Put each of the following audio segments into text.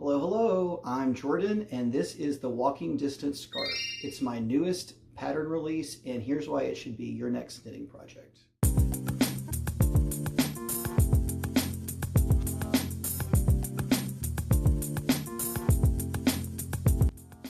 Hello, hello, I'm Jordan, and this is the Walking Distance Scarf. It's my newest pattern release, and here's why it should be your next knitting project.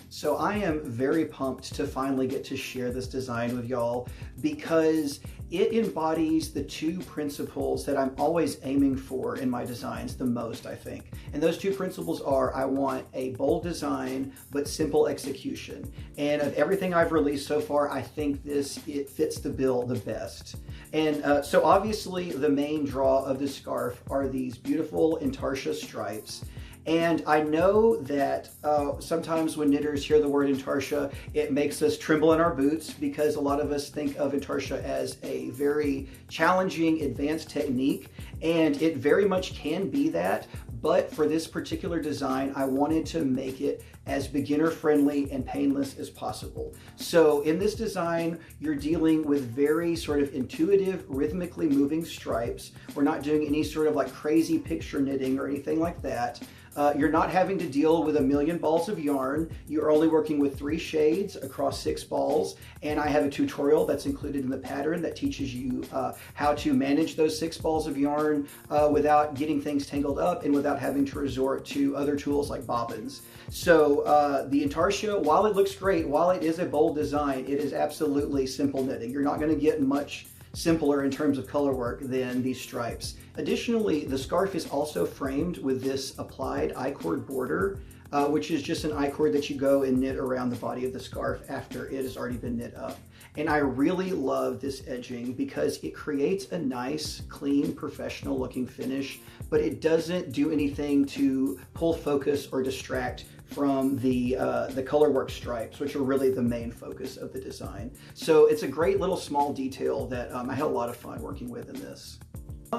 So I am very pumped to finally get to share this design with y'all because it embodies the two principles that I'm always aiming for in my designs the most, I think. And those two principles are, I want a bold design, but simple execution. And of everything I've released so far, I think it fits the bill the best. And so obviously the main draw of this scarf are these beautiful Intarsia stripes. And I know that sometimes when knitters hear the word Intarsia, it makes us tremble in our boots because a lot of us think of Intarsia as a very challenging, advanced technique, and it very much can be that. But for this particular design, I wanted to make it as beginner-friendly and painless as possible. So in this design, you're dealing with very sort of intuitive, rhythmically moving stripes. We're not doing any sort of like crazy picture knitting or anything like that. You're not having to deal with a million balls of yarn. You're only working with 3 shades across 6 balls, and I have a tutorial that's included in the pattern that teaches you how to manage those 6 balls of yarn without getting things tangled up and without having to resort to other tools like bobbins. So the Intarsia, while it looks great, while it is a bold design, it is absolutely simple knitting. You're not going to get much simpler in terms of color work than these stripes. Additionally, the scarf is also framed with this applied I-cord border, which is just an I-cord that you go and knit around the body of the scarf after it has already been knit up. And I really love this edging because it creates a nice, clean, professional looking finish, but it doesn't do anything to pull focus or distract from the color work stripes, which are really the main focus of the design. So it's a great little small detail that I had a lot of fun working with in this.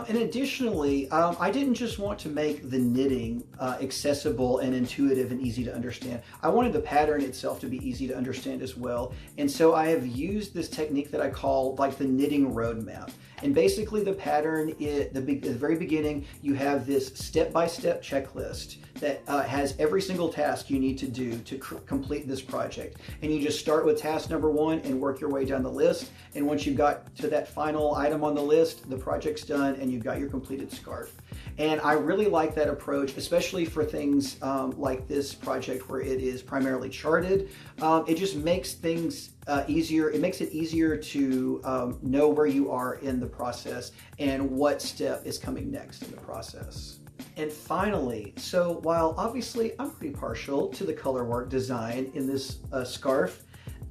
And additionally, I didn't just want to make the knitting accessible and intuitive and easy to understand. I wanted the pattern itself to be easy to understand as well. And so I have used this technique that I call like the knitting roadmap. And basically the pattern, at the very beginning, you have this step-by-step checklist that has every single task you need to do to complete this project. And you just start with task number 1 and work your way down the list. And once you've got to that final item on the list, the project's done and you've got your completed scarf. And I really like that approach, especially for things like this project where it is primarily charted. It just makes things easier. It makes it easier to know where you are in the process and what step is coming next in the process. And finally, so while obviously I'm pretty partial to the color work design in this scarf,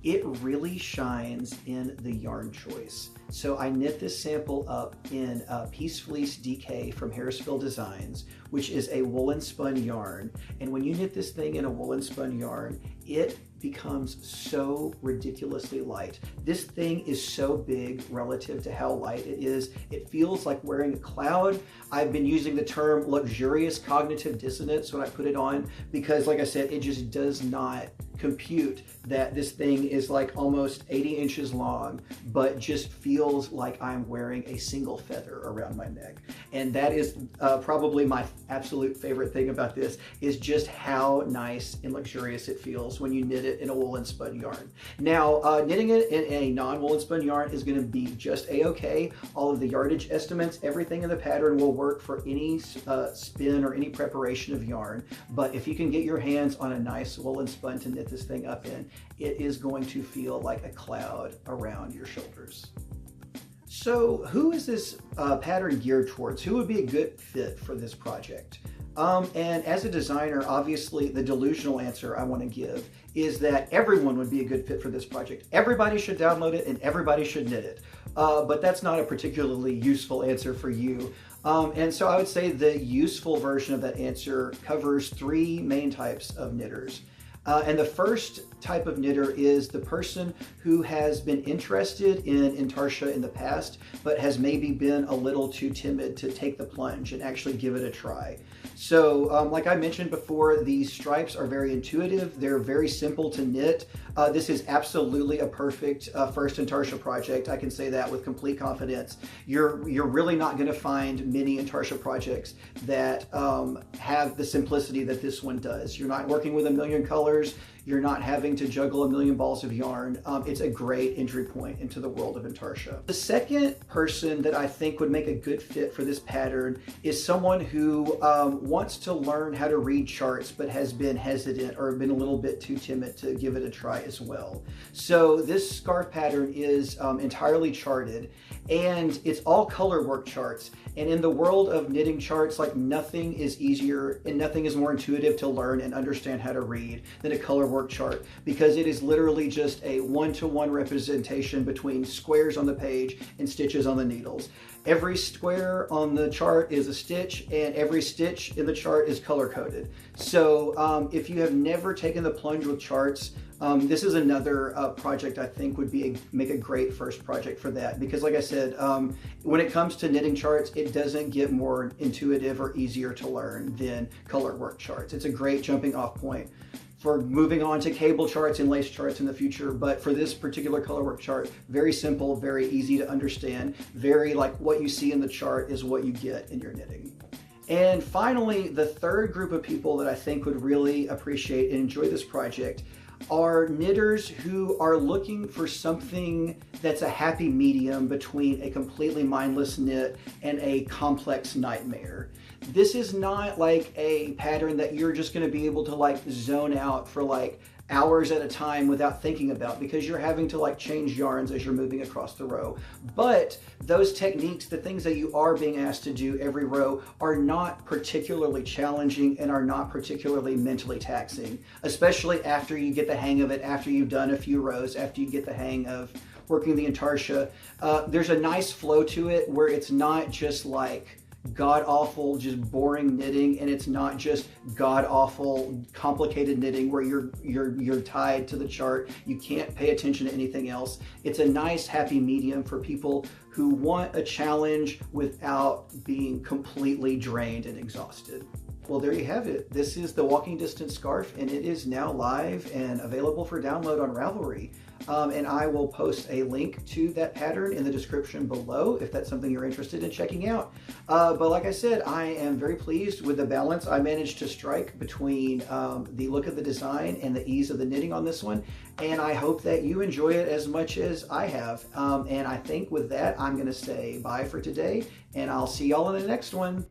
it really shines in the yarn choice. So I knit this sample up in Peace Fleece DK from Harrisville Designs, which is a woolen spun yarn. And when you knit this thing in a woolen spun yarn, it becomes so ridiculously light. This thing is so big relative to how light it is. It feels like wearing a cloud. I've been using the term luxurious cognitive dissonance when I put it on because, like I said, it just does not compute that this thing is like almost 80 inches long, but just feels like I'm wearing a single feather around my neck. And that is probably my absolute favorite thing about this, is just how nice and luxurious it feels when you knit it in a woolen spun yarn. Now, knitting it in a non-woolen spun yarn is going to be just a-okay. All of the yardage estimates, everything in the pattern will work for any spin or any preparation of yarn. But if you can get your hands on a nice woolen spun to knit this thing up in, it is going to feel like a cloud around your shoulders. So who is this pattern geared towards? Who would be a good fit for this project? And as a designer, obviously the delusional answer I want to give is that everyone would be a good fit for this project. Everybody should download it and everybody should knit it. But that's not a particularly useful answer for you. And so I would say the useful version of that answer covers 3 main types of knitters. And the first type of knitter is the person who has been interested in Intarsia in the past, but has maybe been a little too timid to take the plunge and actually give it a try. So like I mentioned before, these stripes are very intuitive. They're very simple to knit. This is absolutely a perfect first Intarsia project. I can say that with complete confidence. You're really not going to find many Intarsia projects that have the simplicity that this one does. You're not working with a million colors. You're not having to juggle a million balls of yarn. It's a great entry point into the world of Intarsia. The second person that I think would make a good fit for this pattern is someone who wants to learn how to read charts but has been hesitant or been a little bit too timid to give it a try as well. So this scarf pattern is entirely charted, and it's all color work charts. And in the world of knitting charts, like nothing is easier and nothing is more intuitive to learn and understand how to read than a color work chart, because it is literally just a one-to-one representation between squares on the page and stitches on the needles. Every square on the chart is a stitch, and every stitch in the chart is color coded. So if you have never taken the plunge with charts, this is another project I think would make a great first project for that, because like I said, when it comes to knitting charts, it doesn't get more intuitive or easier to learn than color work charts. It's a great jumping off point for moving on to cable charts and lace charts in the future. But for this particular color work chart, very simple, very easy to understand, very like what you see in the chart is what you get in your knitting. And finally, the third group of people that I think would really appreciate and enjoy this project are knitters who are looking for something that's a happy medium between a completely mindless knit and a complex nightmare. This is not like a pattern that you're just going to be able to like zone out for like hours at a time without thinking about, because you're having to like change yarns as you're moving across the row. But those techniques, the things that you are being asked to do every row, are not particularly challenging and are not particularly mentally taxing, especially after you get the hang of it, after you've done a few rows, after you get the hang of working the Intarsia. There's a nice flow to it where it's not just like god-awful, just boring knitting, and it's not just god-awful, complicated knitting where you're tied to the chart. You can't pay attention to anything else. It's a nice, happy medium for people who want a challenge without being completely drained and exhausted. Well, there you have it. This is the Walking Distance Scarf, and it is now live and available for download on Ravelry. And I will post a link to that pattern in the description below if that's something you're interested in checking out. But like I said, I am very pleased with the balance I managed to strike between the look of the design and the ease of the knitting on this one. And I hope that you enjoy it as much as I have. And I think with that, I'm going to say bye for today, and I'll see y'all in the next one.